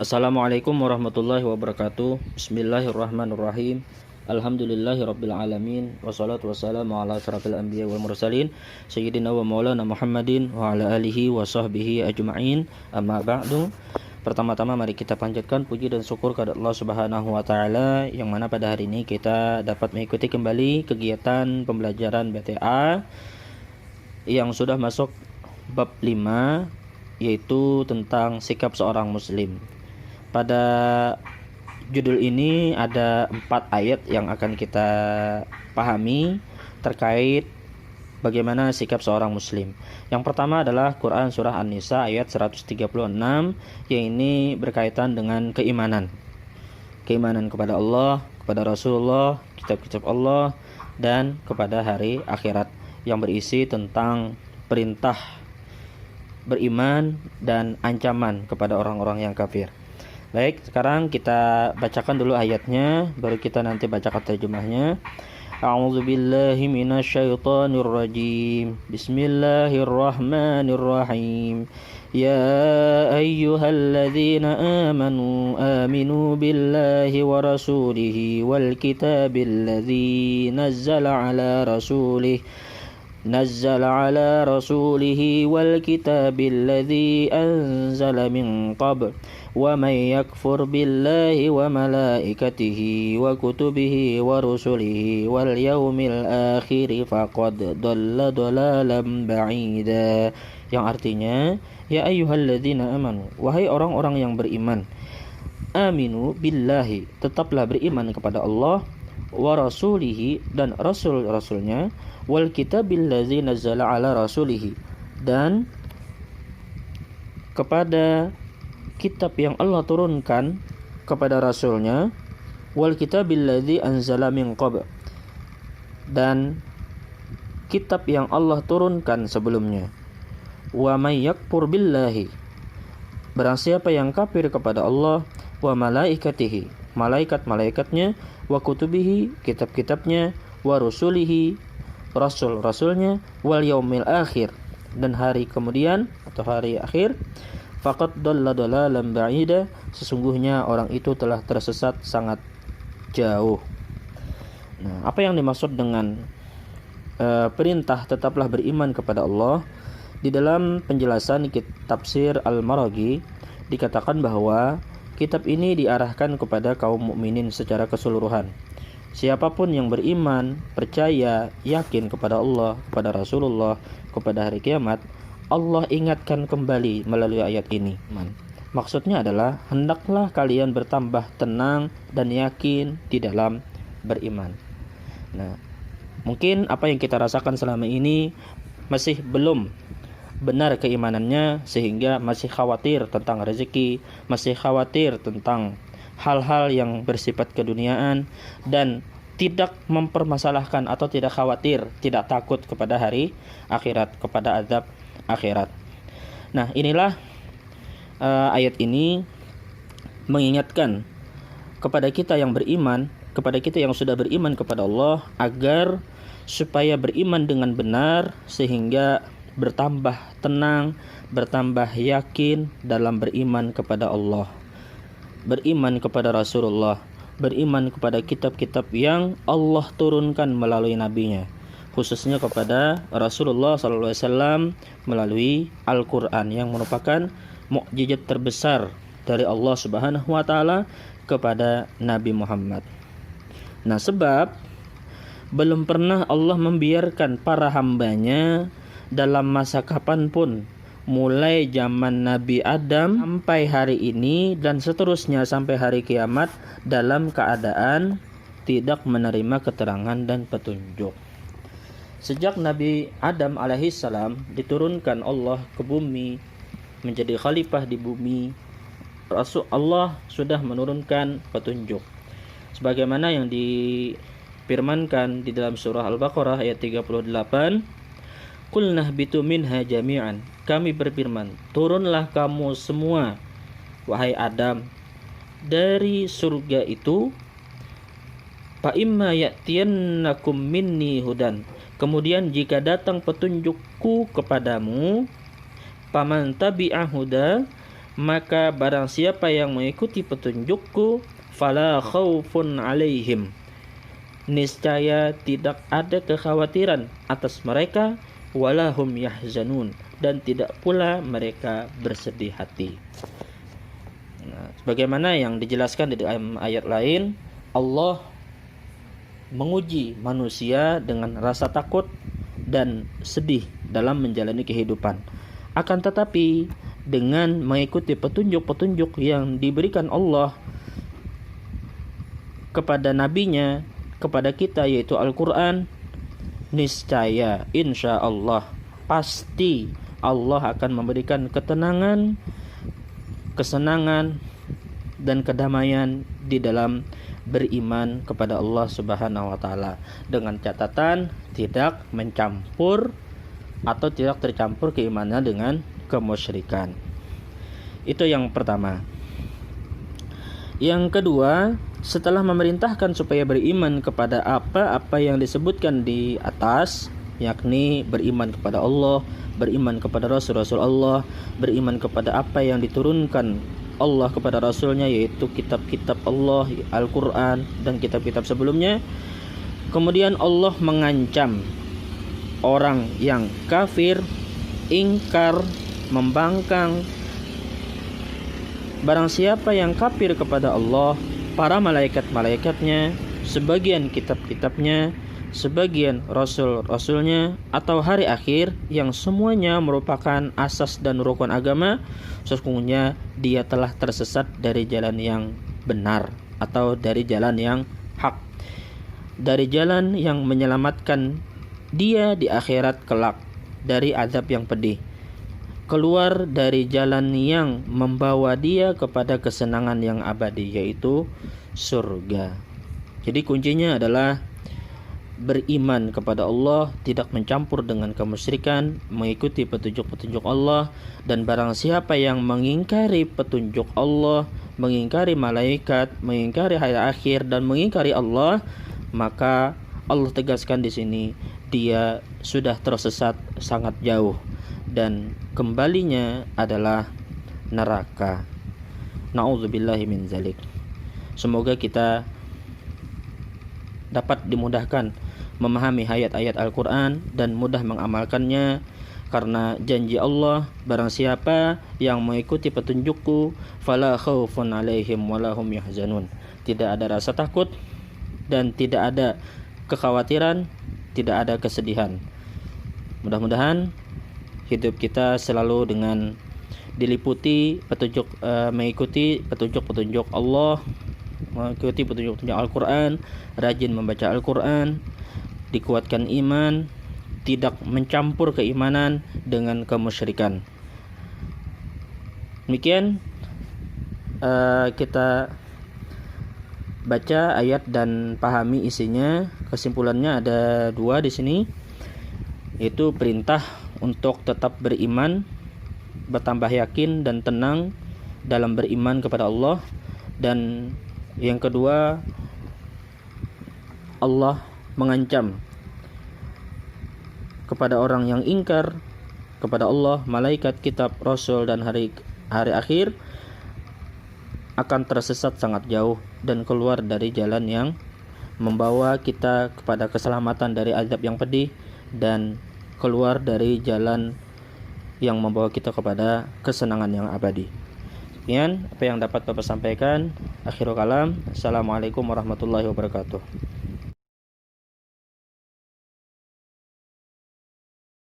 Assalamualaikum warahmatullahi wabarakatuh. Bismillahirrahmanirrahim. Alhamdulillahirabbil alamin wassalatu wassalamu ala asyrafil anbiya wal mursalin sayyidina wa maulana Muhammadin wa ala alihi wa sahbihi ajma'in. Amma ba'du. Pertama-tama mari kita panjatkan puji dan syukur kepada Allah Subhanahu wa taala yang mana pada hari ini kita dapat mengikuti kembali kegiatan pembelajaran BTA yang sudah masuk bab 5, yaitu tentang sikap seorang muslim. Pada judul ini ada 4 ayat yang akan kita pahami terkait bagaimana sikap seorang muslim. Yang pertama adalah Quran surah An-Nisa ayat 136, yang ini berkaitan dengan keimanan. Keimanan kepada Allah, kepada Rasulullah, kitab-kitab Allah, dan kepada hari akhirat, yang berisi tentang perintah beriman dan ancaman kepada orang-orang yang kafir. Baik, sekarang kita bacakan dulu ayatnya, baru kita nanti bacakan terjemahnya. A'udzu billahi minasyaitonir rajim. Bismillahirrahmanirrahim. Ya ayyuhalladzina aminu billahi wa rasulihi wal kitabil ladzi نزل على رسوله والكتاب الذي أنزل من قبل ومن يكفر بالله وملائكته وكتبه ورسله واليوم الآخر فقد ضل ضلالا بعيدا, yang artinya ya ayyuhalladzina amanu, wahai orang-orang yang beriman, aminu billahi, tetaplah beriman kepada Allah, wa rasulihi, dan rasul-rasulnya, wal kitabil ladzi nazzala ala rasulihi, dan kepada kitab yang Allah turunkan kepada rasulnya, wal kitabil ladzi anzala min qabl, dan kitab yang Allah turunkan sebelumnya. Wa may yakfur billahi, barang siapa yang kafir kepada Allah, wa malaikatihi, malaikat-malaikatnya, wa kutubihi, kitab-kitabnya, wa rusulihi, rasul-rasulnya, wal yaumil akhir, dan hari kemudian atau hari akhir, faqad dhalla dhalalan ba'ida, sesungguhnya orang itu telah tersesat sangat jauh. Nah, apa yang dimaksud dengan perintah tetaplah beriman kepada Allah? Di dalam penjelasan kitab tafsir Al-Maraghi dikatakan bahwa kitab ini diarahkan kepada kaum mukminin secara keseluruhan. Siapapun yang beriman, percaya, yakin kepada Allah, kepada Rasulullah, kepada hari kiamat, Allah ingatkan kembali melalui ayat ini. Maksudnya adalah hendaklah kalian bertambah tenang dan yakin di dalam beriman. Nah, mungkin apa yang kita rasakan selama ini masih belum benar keimanannya, sehingga masih khawatir tentang rezeki, masih khawatir tentang hal-hal yang bersifat keduniaan, dan tidak mempermasalahkan atau tidak khawatir, tidak takut kepada hari akhirat, kepada azab akhirat. Nah, inilah ayat ini mengingatkan kepada kita yang beriman, kepada kita yang sudah beriman kepada Allah, agar supaya beriman dengan benar, sehingga bertambah tenang, bertambah yakin dalam beriman kepada Allah, beriman kepada Rasulullah, beriman kepada kitab-kitab yang Allah turunkan melalui nabinya, khususnya kepada Rasulullah SAW melalui Al-Quran yang merupakan mukjizat terbesar dari Allah Subhanahu wa taala kepada Nabi Muhammad. Nah, sebab belum pernah Allah membiarkan para hambanya dalam masa kapanpun, mulai zaman Nabi Adam sampai hari ini dan seterusnya sampai hari kiamat, dalam keadaan tidak menerima keterangan dan petunjuk. Sejak Nabi Adam alaihissalam diturunkan Allah ke bumi menjadi khalifah di bumi, Rasul Allah sudah menurunkan petunjuk, sebagaimana yang difirmankan di dalam surah Al-Baqarah ayat 38, Qul nahbitu minha jami'an, kami berfirman, turunlah kamu semua, wahai Adam, dari surga itu, fa imma ya'tiyannakum minni hudan, kemudian jika datang petunjukku kepadamu, paman tabi'a huda, maka barang siapa yang mengikuti petunjukku, fala khaufun alaihim, niscaya tidak ada kekhawatiran atas mereka, walahum yahzanun, dan tidak pula mereka bersedih hati. Nah, sebagaimana yang dijelaskan di dalam ayat lain, Allah menguji manusia dengan rasa takut dan sedih dalam menjalani kehidupan. Akan tetapi dengan mengikuti petunjuk-petunjuk yang diberikan Allah kepada nabinya, kepada kita, yaitu Al-Quran, niscaya insya Allah pasti Allah akan memberikan ketenangan, kesenangan, dan kedamaian di dalam beriman kepada Allah Subhanahu wa taala, dengan catatan tidak mencampur atau tidak tercampur keimanan dengan kemusyrikan. Itu yang pertama. Yang kedua, setelah memerintahkan supaya beriman kepada apa-apa yang disebutkan di atas, yakni beriman kepada Allah, beriman kepada Rasul-Rasul Allah, beriman kepada apa yang diturunkan Allah kepada Rasulnya, yaitu kitab-kitab Allah, Al-Quran, dan kitab-kitab sebelumnya. Kemudian Allah mengancam orang yang kafir, ingkar, membangkang. Barang siapa yang kafir kepada Allah, para malaikat-malaikatnya, sebagian kitab-kitabnya, sebagian rasul-rasulnya, atau hari akhir, yang semuanya merupakan asas dan rukun agama, sesungguhnya dia telah tersesat dari jalan yang benar atau dari jalan yang hak, dari jalan yang menyelamatkan dia di akhirat kelak dari azab yang pedih, keluar dari jalan yang membawa dia kepada kesenangan yang abadi, yaitu surga. Jadi kuncinya adalah beriman kepada Allah, tidak mencampur dengan kemusyrikan, mengikuti petunjuk-petunjuk Allah. Dan barang siapa yang mengingkari petunjuk Allah, mengingkari malaikat, mengingkari hari akhir, dan mengingkari Allah, maka Allah tegaskan di sini dia sudah tersesat sangat jauh dan kembalinya adalah neraka. Na'udzubillahi min zalik. Semoga kita dapat dimudahkan memahami ayat-ayat Al-Quran dan mudah mengamalkannya, karena janji Allah, barang siapa yang mengikuti petunjukku, fala khaufun alaihim walahum yahzanun, tidak ada rasa takut dan tidak ada kekhawatiran, tidak ada kesedihan. Mudah-mudahan hidup kita selalu dengan diliputi petunjuk, mengikuti petunjuk-petunjuk Allah, mengikuti petunjuk-petunjuk Al-Quran, rajin membaca Al-Quran, dikuatkan iman, tidak mencampur keimanan dengan kemusyrikan. Demikian kita baca ayat dan pahami isinya. Kesimpulannya ada dua di sini, yaitu perintah untuk tetap beriman, bertambah yakin dan tenang dalam beriman kepada Allah, dan yang kedua, Allah mengancam kepada orang yang ingkar kepada Allah, malaikat, kitab, rasul, dan hari akhir, akan tersesat sangat jauh dan keluar dari jalan yang membawa kita kepada keselamatan dari azab yang pedih, dan keluar dari jalan yang membawa kita kepada kesenangan yang abadi. Sekian apa yang dapat Bapak sampaikan. Akhirul kalam. Assalamualaikum warahmatullahi wabarakatuh.